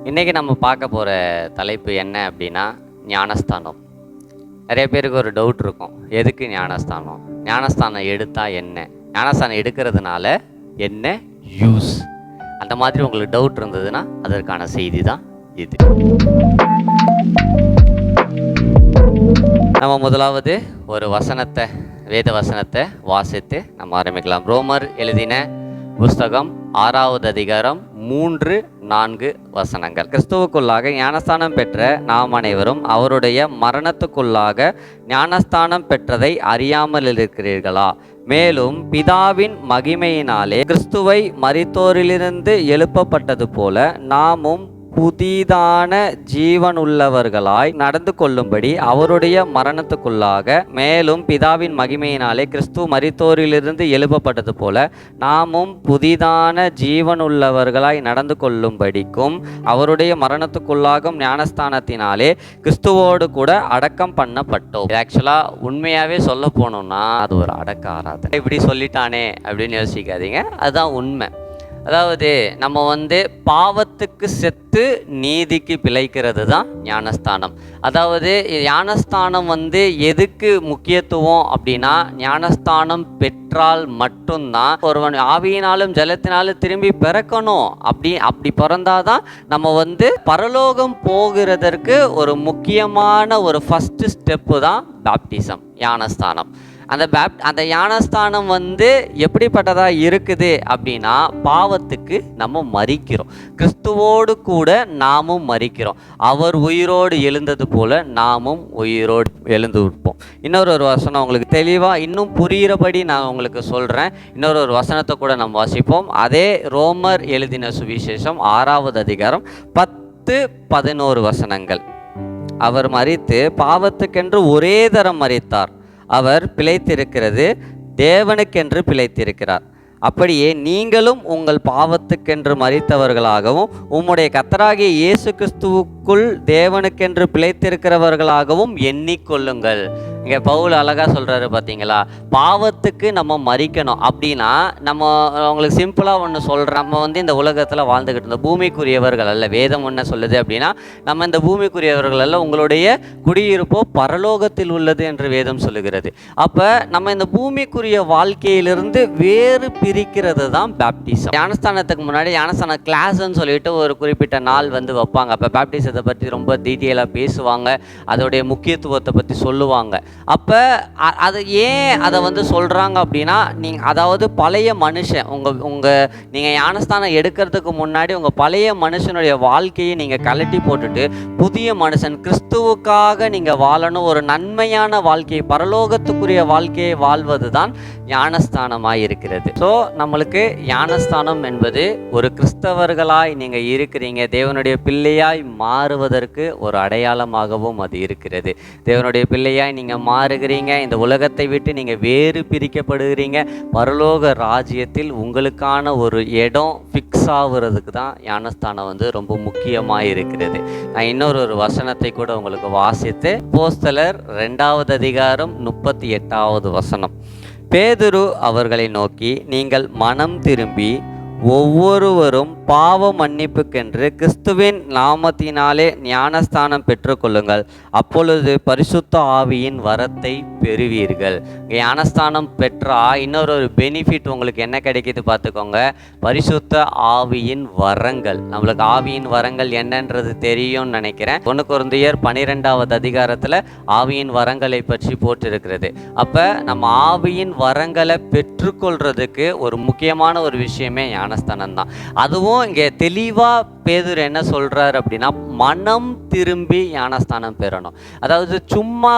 இன்றைக்கி நம்ம பார்க்க போகிற தலைப்பு என்ன அப்படின்னா ஞானஸ்தானம். நிறைய பேருக்கு ஒரு டவுட் இருக்கும், எதுக்கு ஞானஸ்தானம், ஞானஸ்தானம் எடுத்தால் என்ன, ஞானஸ்தானம் எடுக்கிறதுனால என்ன யூஸ், அந்த மாதிரி உங்களுக்கு டவுட் இருந்ததுன்னா அதற்கான செய்தி தான் இது. நம்ம முதலாவது ஒரு வசனத்தை, வேத வசனத்தை வாசித்து நம்ம ஆரம்பிக்கலாம். ரோமர் எழுதின புஸ்தகம் 6வது அதிகாரம் 3-4 வசனங்கள். கிறிஸ்துவுக்குள்ளாக ஞானஸ்தானம் பெற்ற நாம் அனைவரும் அவருடைய மரணத்துக்குள்ளாக ஞானஸ்தானம் பெற்றதை அறியாமல் இருக்கிறீர்களா? மேலும் பிதாவின் மகிமையினாலே கிறிஸ்துவை மரித்தோரிலிருந்து எழுப்பப்பட்டது போல நாமும் புதிதான ஜீவனுள்ளவர்களாய் நடந்து கொள்ளும்படி அவருடைய மரணத்துக்குள்ளாக, மேலும் பிதாவின் மகிமையினாலே கிறிஸ்து மரித்தோரிலிருந்து எழுப்பப்பட்டது போல நாமும் புதிதான ஜீவனுள்ளவர்களாய் நடந்து கொள்ளும்படிக்கும் அவருடைய மரணத்துக்குள்ளாகும் ஞானஸ்தானத்தினாலே கிறிஸ்துவோடு கூட அடக்கம் பண்ணப்பட்டோம். ஆக்சுவலாக உண்மையாகவே சொல்ல போனோம்னா அது ஒரு அடக்க ஆராதனை. இப்படி சொல்லிட்டானே அப்படின்னு யோசிக்காதீங்க, அதுதான் உண்மை. அதாவது நம்ம பாவத்துக்கு செத்து நீதிக்கு பிழைக்கிறது தான் ஞானஸ்தானம். அதாவது ஞானஸ்தானம் எதுக்கு முக்கியத்துவம் அப்படின்னா, ஞானஸ்தானம் பெற்றால் மட்டும்தான் ஒருவன் ஆவியினாலும் ஜலத்தினாலும் திரும்பி பிறக்கணும். அப்படி பிறந்தாதான் நம்ம பரலோகம் போகிறதற்கு ஒரு முக்கியமான ஒரு ஃபஸ்ட்டு ஸ்டெப்பு தான் பேப்டிசம், ஞானஸ்தானம். அந்த ஞானஸ்தானம் எப்படிப்பட்டதாக இருக்குது அப்படின்னா, பாவத்துக்கு நம்ம மரிக்கிறோம், கிறிஸ்துவோடு கூட நாமும் மரிக்கிறோம். அவர் உயிரோடு எழுந்தது போல நாமும் உயிரோடு எழுந்து விற்போம். இன்னொரு வசனம் உங்களுக்கு தெளிவாக இன்னும் புரிகிறபடி நான் உங்களுக்கு சொல்கிறேன். இன்னொரு வசனத்தை கூட நம்ம வாசிப்போம். அதே ரோமர் எழுதின சுவிசேஷம் 6வது அதிகாரம் 10-11 வசனங்கள். அவர் மரித்து பாவத்துக்கென்று ஒரே தரம் மரித்தார், அவர் பிழைத்திருக்கிறது தேவனுக்கென்று பிழைத்திருக்கிறார். அப்படியே நீங்களும் உங்கள் பாவத்துக்கென்று மரித்தவர்களாகவும் உம்முடைய கர்த்தராகிய இயேசு கிறிஸ்துவுக்குள் தேவனுக்கென்று பிழைத்திருக்கிறவர்களாகவும் எண்ணிக்கொள்ளுங்கள். இங்கே பவுல் அழகாக சொல்கிறாரு பார்த்தீங்களா, பாவத்துக்கு நம்ம மரிக்கணும் அப்படின்னா, நம்ம உங்களுக்கு சிம்பிளாக ஒன்று சொல்கிறோம். நம்ம இந்த உலகத்தில் வாழ்ந்துக்கிட்டு இருந்தோம், பூமிக்குரியவர்கள் அல்ல. வேதம் ஒன்று சொல்லுது அப்படின்னா, நம்ம இந்த பூமிக்குரியவர்கள் அல்ல, உங்களுடைய குடியிருப்போ பரலோகத்தில் உள்ளது என்று வேதம் சொல்லுகிறது. அப்போ நம்ம இந்த பூமிக்குரிய வாழ்க்கையிலிருந்து வேறு பிரிக்கிறது தான் பேப்டிசம். ஞானஸ்தானத்துக்கு முன்னாடி ஞானஸ்தான கிளாஸ்ன்னு சொல்லிட்டு ஒரு குறிப்பிட்ட நாள் வைப்பாங்க. அப்போ பேப்டிசத்தை பற்றி ரொம்ப டீட்டெயிலாக பேசுவாங்க, அதோடைய முக்கியத்துவத்தை பற்றி சொல்லுவாங்க. அப்போ அது ஏன் அதை சொல்கிறாங்க அப்படின்னா, அதாவது பழைய மனுஷன் நீங்கள் ஞானஸ்தானம் எடுக்கிறதுக்கு முன்னாடி உங்கள் பழைய மனுஷனுடைய வாழ்க்கையை நீங்கள் கலட்டி போட்டுட்டு புதிய மனுஷன் கிறிஸ்துவுக்காக நீங்கள் வாழணும். ஒரு நன்மையான வாழ்க்கையை, பரலோகத்துக்குரிய வாழ்க்கையை வாழ்வது தான் ஞானஸ்தானமாக இருக்கிறது. ஸோ நம்மளுக்கு ஞானஸ்தானம் என்பது ஒரு கிறிஸ்தவர்களாய் நீங்கள் இருக்கிறீங்க, தேவனுடைய பிள்ளையாய் மாறுவதற்கு ஒரு அடையாளமாகவும் அது இருக்கிறது. தேவனுடைய பிள்ளையாய் நீங்கள் மாறுகிறீங்க, இந்த உலகத்தை விட்டு நீங்கள் வேறு பிரிக்கப்படுகிறீங்க, பரலோக ராஜ்யத்தில் உங்களுக்கான ஒரு இடம் ஃபிக்ஸ் ஆகுறதுக்கு தான் ஞானஸ்தானம் ரொம்ப முக்கியமாக இருக்கிறது. நான் இன்னொரு வசனத்தை கூட உங்களுக்கு வாசித்து, அப்போஸ்தலர் 2வது அதிகாரம் 38வது வசனம். பேதுரு அவர்களை நோக்கி, நீங்கள் மனம் திரும்பி ஒவ்வொருவரும் பாவ மன்னிப்புக்கென்று கிறிஸ்துவின் நாமத்தினாலே ஞானஸ்தானம் பெற்றுக்கொள்ளுங்கள், அப்பொழுது பரிசுத்த ஆவியின் வரத்தை பெறுவீர்கள். ஞானஸ்தானம் பெற்றா இன்னொரு பெனிஃபிட் உங்களுக்கு என்ன கிடைக்கிது பார்த்துக்கோங்க, பரிசுத்த ஆவியின் வரங்கள். நம்மளுக்கு ஆவியின் வரங்கள் என்னன்றது தெரியும்னு நினைக்கிறேன். 1 கொரிந்தியர் 12வது அதிகாரத்தில் ஆவியின் வரங்களை பற்றி போட்டிருக்கிறது. அப்போ நம்ம ஆவியின் வரங்களை பெற்றுக்கொள்றதுக்கு ஒரு முக்கியமான ஒரு விஷயமே ஞானஸ்தானம் தான். அதுவும் இங்கே தெளிவாக பேதுரு என்ன சொல்கிறார் அப்படின்னா, மனம் திரும்பி ஞானஸ்தானம் பெறணும். அதாவது சும்மா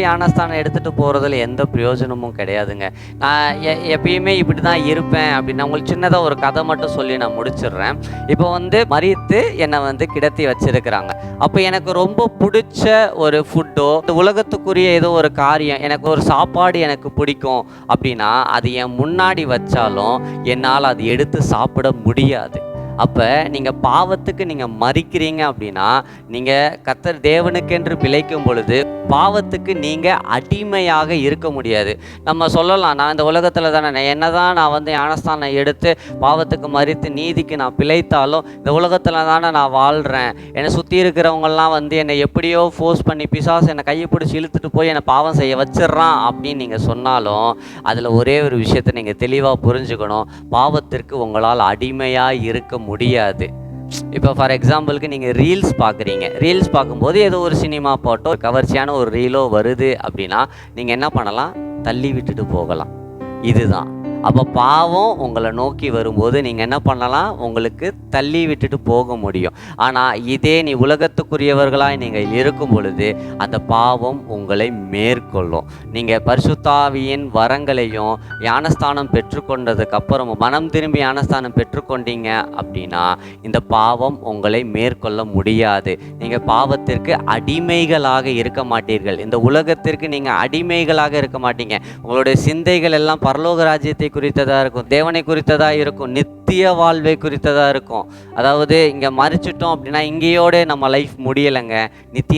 ஞானஸ்தானம் எடுத்துகிட்டு போகிறதுல எந்த பிரயோஜனமும் கிடையாதுங்க. நான் எப்பயுமே இப்படி தான் இருப்பேன் அப்படின்னா, உங்களுக்கு சின்னதாக ஒரு கதை மட்டும் சொல்லி நான் முடிச்சிடுறேன். இப்போ மரித்து என்னை கிடத்தி வச்சிருக்கிறாங்க. அப்போ எனக்கு ரொம்ப பிடிச்ச ஒரு ஃபுட்டோ, இந்த உலகத்துக்குரிய ஏதோ ஒரு காரியம், எனக்கு ஒரு சாப்பாடு எனக்கு பிடிக்கும் அப்படின்னா, அது என் முன்னாடி வச்சாலும் என்னால் அது எடுத்து சாப்பிட முடியாது. அப்போ நீங்கள் பாவத்துக்கு நீங்கள் மறிக்கிறீங்க அப்படின்னா, நீங்கள் கர்த்தர் தேவனுக்கென்று பிழைக்கும் பொழுது பாவத்துக்கு நீங்கள் அடிமையாக இருக்க முடியாது. நம்ம சொல்லலாம், நான் இந்த உலகத்தில் தானே, நான் வந்து ஞானஸ்தானம் எடுத்து பாவத்துக்கு மறித்து நீதிக்கு நான் பிழைத்தாலும் இந்த உலகத்தில் தானே நான் வாழ்கிறேன், என்னை சுற்றி இருக்கிறவங்கெல்லாம் வந்து என்னை எப்படியோ ஃபோர்ஸ் பண்ணி பிசாசு என்னை கையை பிடிச்சி இழுத்துட்டு போய் என்னை பாவம் செய்ய வச்சிட்றான் அப்படின்னு நீங்கள் சொன்னாலும் அதில் ஒரே ஒரு விஷயத்தை நீங்கள் தெளிவாக புரிஞ்சுக்கணும். பாவத்திற்கு உங்களால் அடிமையாக இருக்க முடியாது. இப்போ ஃபார் எக்ஸாம்பிளுக்கு நீங்கள் ரீல்ஸ் பார்க்குறீங்க. ரீல்ஸ் பார்க்கும்போது ஏதோ ஒரு சினிமா பாட்டோ கவர்ச்சியான ஒரு ரீலோ வருது அப்படின்னா நீங்கள் என்ன பண்ணலாம்? தள்ளி விட்டுட்டு போகலாம். இதுதான். அப்போ பாவம் உங்களை நோக்கி வரும்போது நீங்கள் என்ன பண்ணலாம்? உங்களுக்கு தள்ளி விட்டுட்டு போக முடியும். ஆனால் இதே நீ உலகத்துக்குரியவர்களாய் நீங்கள் இருக்கும் பொழுது அந்த பாவம் உங்களை மேற்கொள்ளும். நீங்கள் பரிசுத்தாவியின் வரங்களையும் ஞானஸ்தானம் பெற்றுக்கொண்டதுக்கு அப்புறம் மனம் திரும்பி ஞானஸ்தானம் பெற்றுக்கொண்டீங்க அப்படின்னா இந்த பாவம் உங்களை மேற்கொள்ள முடியாது. நீங்கள் பாவத்திற்கு அடிமைகளாக இருக்க மாட்டீர்கள். இந்த உலகத்திற்கு நீங்கள் அடிமைகளாக இருக்க மாட்டீங்க. உங்களுடைய சிந்தைகள் எல்லாம் பரலோக ராஜ்யத்தை குறித்ததாக இருக்கும், தேவனை குறித்ததாக இருக்கும், நித்திய வாழ்வை குறித்ததாக இருக்கும். அதாவது இங்கே மறிச்சிட்டோம் அப்படின்னா இங்கேயோட நம்ம லைஃப் முடியலைங்க.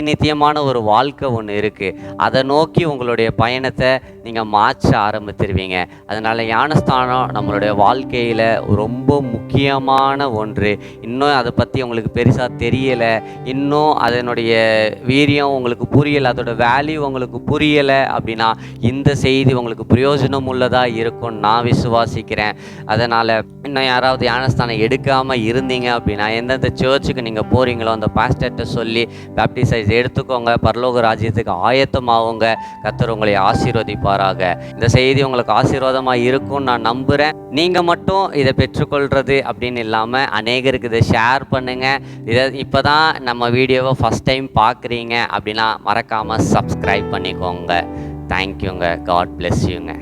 நித்தியமான ஒரு வாழ்க்கை ஒன்று இருக்குது. அதை நோக்கி உங்களுடைய பயணத்தை நீங்கள் மாற்ற ஆரம்பித்திருவீங்க. அதனால் ஞானஸ்தானம் நம்மளுடைய வாழ்க்கையில் ரொம்ப முக்கியமான ஒன்று. இன்னும் அதை பற்றி உங்களுக்கு பெருசாக தெரியலை, இன்னும் அதனுடைய வீரியம் உங்களுக்கு புரியலை, அதோட வேல்யூ உங்களுக்கு புரியலை அப்படின்னா இந்த செய்தி உங்களுக்கு பிரயோஜனம் உள்ளதாக இருக்கும்னு நான் விசுவாசிக்கிறேன். அதனால் இன்னும் யாராவது ஞானஸ்தானம் எடுக்காமல் இருந்தீங்க அப்படின்னா எந்தெந்த சர்ச்சுக்கு நீங்கள் போகிறீங்களோ அந்த பாஸ்டர்கிட்ட சொல்லி பேப்டிசைஸ் எடுத்துக்கோங்க. பரலோக ராஜ்யத்துக்கு ஆயத்தமாகுங்க. கர்த்தர் உங்களை ஆசீர்வதிப்பாராக. இந்த செய்தி உங்களுக்கு ஆசீர்வாதமாக இருக்கும்னு நான் நம்புகிறேன். நீங்கள் மட்டும் இதை பெற்றுக்கொள்கிறது அப்படின்னு இல்லாமல் அநேகருக்கு இதை ஷேர் பண்ணுங்கள். இதை இப்போ தான் நம்ம வீடியோவை ஃபஸ்ட் டைம் பார்க்குறீங்க அப்படின்னா மறக்காமல் சப்ஸ்கிரைப் பண்ணிக்கோங்க. தேங்க்யூங்க. காட் பிளெஸ் யூங்க.